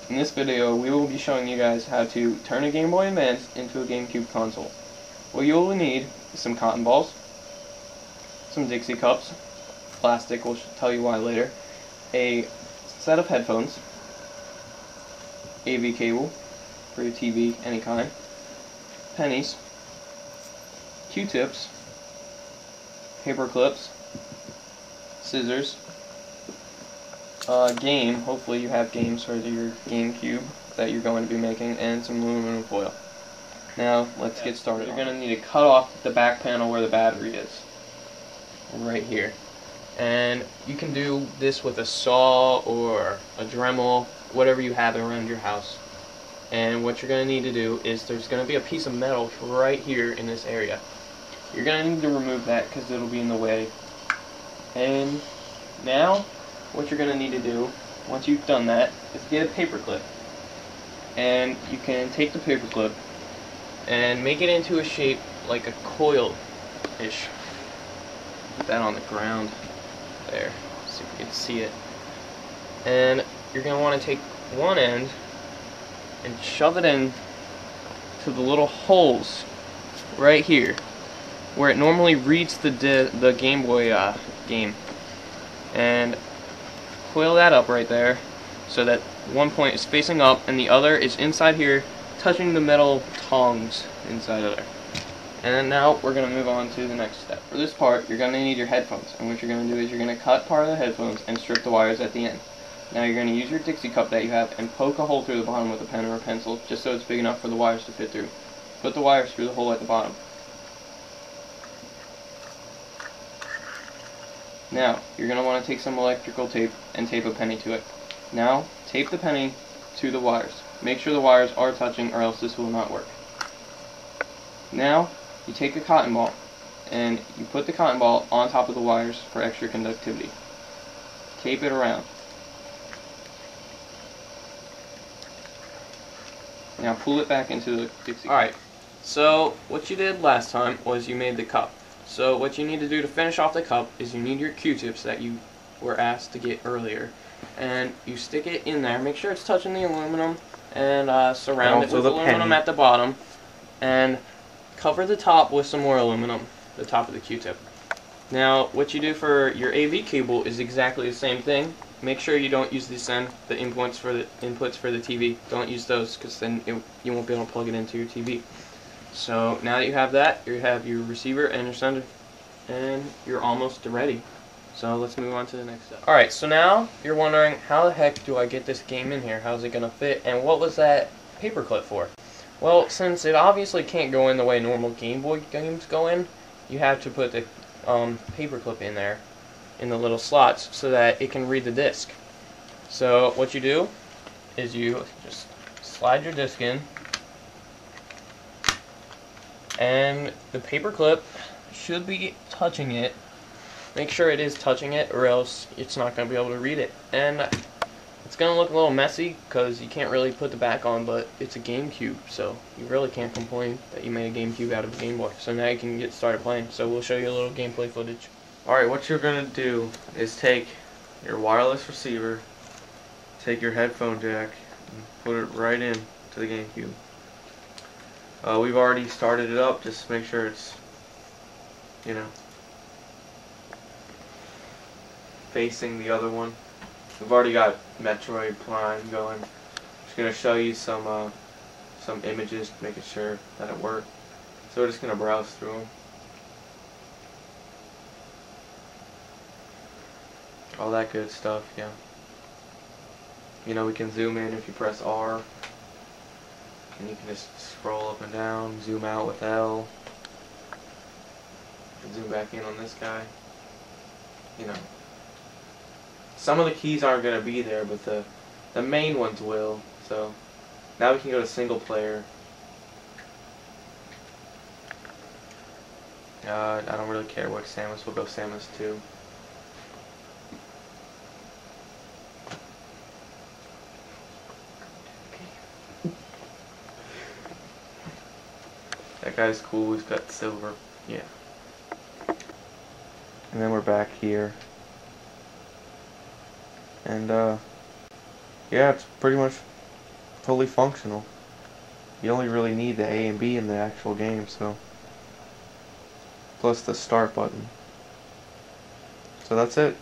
In this video, we will be showing you guys how to turn a Game Boy Advance into a GameCube console. What you will need is some cotton balls, some Dixie cups, plastic, we'll tell you why later, a set of headphones, AV cable for your TV, any kind, pennies, Q-tips, paper clips, scissors, game, hopefully you have games for your Gamecube that you're going to be making, and some aluminum foil. Now, let's get started. You're going to need to cut off the back panel where the battery is, right here. And you can do this with a saw or a Dremel, whatever you have around your house. And what you're going to need to do is there's going to be a piece of metal right here in this area. You're going to need to remove that because it'll be in the way. And now, what you're going to need to do, once you've done that, is get a paper clip. And you can take the paper clip and make it into a shape like a coil-ish. Put that on the ground there, so you can see it. And you're going to want to take one end and shove it in to the little holes right here, where it normally reads the Game Boy game. And coil that up right there so that one point is facing up and the other is inside here, touching the metal tongs inside of there. And then now we're going to move on to the next step. For this part, you're going to need your headphones, and what you're going to do is you're going to cut part of the headphones and strip the wires at the end. Now you're going to use your Dixie cup that you have and poke a hole through the bottom with a pen or a pencil, just so it's big enough for the wires to fit through. Put the wires through the hole at the bottom. Now, you're going to want to take some electrical tape and tape a penny to it. Now, tape the penny to the wires. Make sure the wires are touching or else this will not work. Now, you take a cotton ball and you put the cotton ball on top of the wires for extra conductivity. Tape it around. Now pull it back into the Dixie. Alright, so what you did last time was you made the cup. So what you need to do to finish off the cup is you need your Q-tips that you were asked to get earlier. And you stick it in there, make sure it's touching the aluminum, and surround it with aluminum at the bottom. And cover the top with some more aluminum, the top of the Q-tip. Now what you do for your AV cable is exactly the same thing. Make sure you don't use the inputs for the TV. Don't use those because then you won't be able to plug it into your TV. So now that you have that, you have your receiver and your sender, and you're almost ready. So let's move on to the next step. Alright, so now you're wondering, how the heck do I get this game in here? How's it going to fit? And what was that paper clip for? Well, since it obviously can't go in the way normal Game Boy games go in, you have to put the paper clip in there, in the little slots, so that it can read the disc. So what you do is you just slide your disc in, and the paper clip should be touching it. Make sure it is touching it, or else it's not going to be able to read it. And it's going to look a little messy because you can't really put the back on, but it's a GameCube, so you really can't complain that you made a GameCube out of a Game Boy. So now you can get started playing. So we'll show you a little gameplay footage. Alright, what you're going to do is take your wireless receiver, take your headphone jack, and put it right in to the GameCube. We've already started it up, just make sure it's, you know, facing the other one. We've already got Metroid Prime going. Just going to show you some images, making sure that it worked. So we're just going to browse through them. All that good stuff, yeah. You know, we can zoom in if you press R. And you can just scroll up and down, zoom out with L. And zoom back in on this guy. You know. Some of the keys aren't going to be there, but the main ones will. So, now we can go to single player. I don't really care what Samus, we'll go Samus 2. That guy's cool, he's got silver. Yeah. And then we're back here. And, yeah, it's pretty much fully functional. You only really need the A and B in the actual game, so. Plus the start button. So that's it.